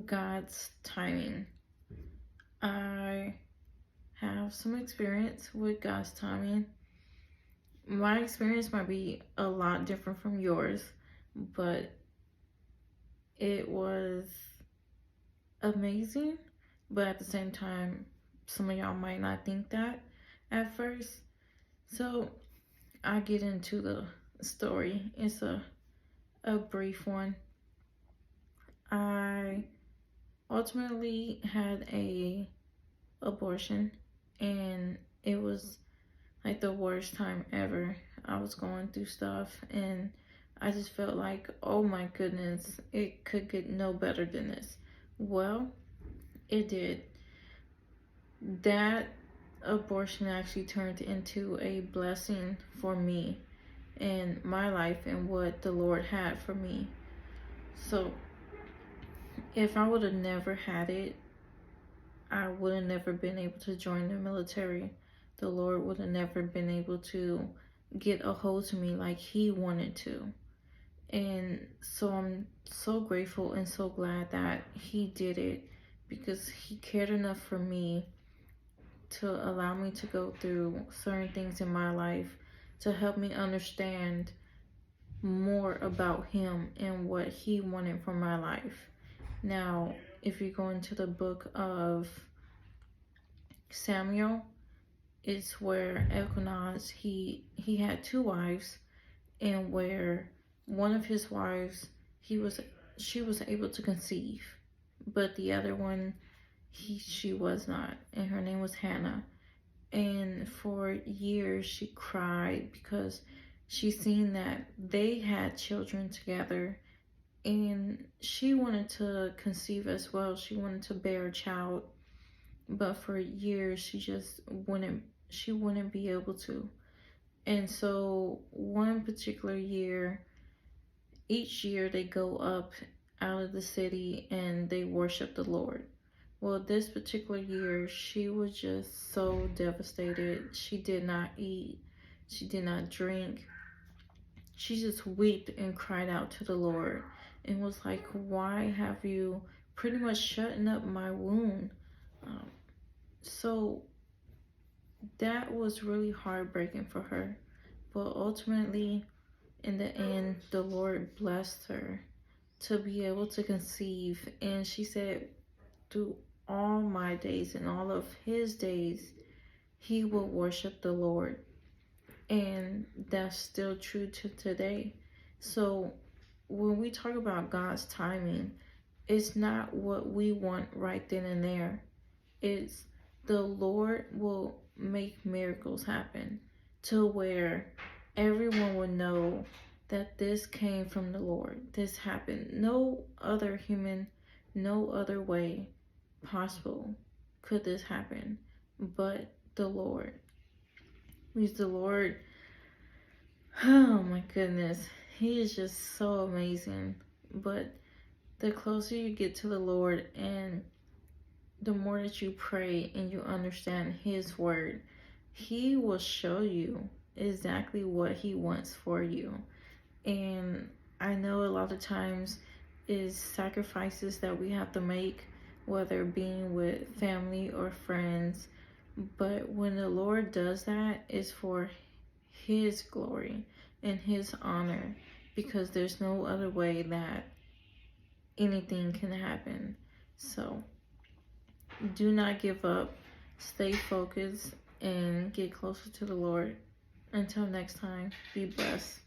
God's timing. I have some experience with God's timing. My experience might be a lot different from yours, but it was amazing. But at the same time, some of y'all might not think that at first. So I get into the story. It's a brief one. I ultimately had a abortion, and it was like the worst time ever. I was going through stuff, and I just felt like, oh my goodness, it could get no better than this. Well, it did. That abortion actually turned into a blessing for me in my life and what the Lord had for me. So if I would have never had it, I would have never been able to join the military. The Lord would have never been able to get a hold of me like He wanted to. And so I'm so grateful and so glad that He did it, because He cared enough for me to allow me to go through certain things in my life to help me understand more about Him and what He wanted for my life. Now, if you go into the book of Samuel, it's where Elkanah, he had two wives, and where one of his wives, she was able to conceive, but the other one, she was not, and her name was Hannah. And for years she cried because she seen that they had children together, and she wanted to conceive as well. She wanted to bear a child, but for years she wouldn't be able to. And so one particular year, each year they go up out of the city and they worship the Lord. Well, this particular year, she was just so devastated. She did not eat. She did not drink. She just wept and cried out to the Lord and was like, why have you pretty much shutting up my wound? So that was really heartbreaking for her. But ultimately, in the end, the Lord blessed her to be able to conceive. And she said, through all my days and all of His days, He will worship the Lord. And that's still true to today. So when we talk about God's timing, it's not what we want right then and there. It's the Lord will make miracles happen to where everyone will know that this came from the Lord. This happened. No other human, no other way possible could this happen but the Lord. Because the Lord, oh my goodness, He is just so amazing. But the closer you get to the Lord, and the more that you pray and you understand His word, He will show you exactly what He wants for you. And I know a lot of times is sacrifices that we have to make, whether being with family or friends. But when the Lord does that, it's for His glory and His honor, because there's no other way that anything can happen. So do not give up. Stay focused and get closer to the Lord. Until next time, be blessed.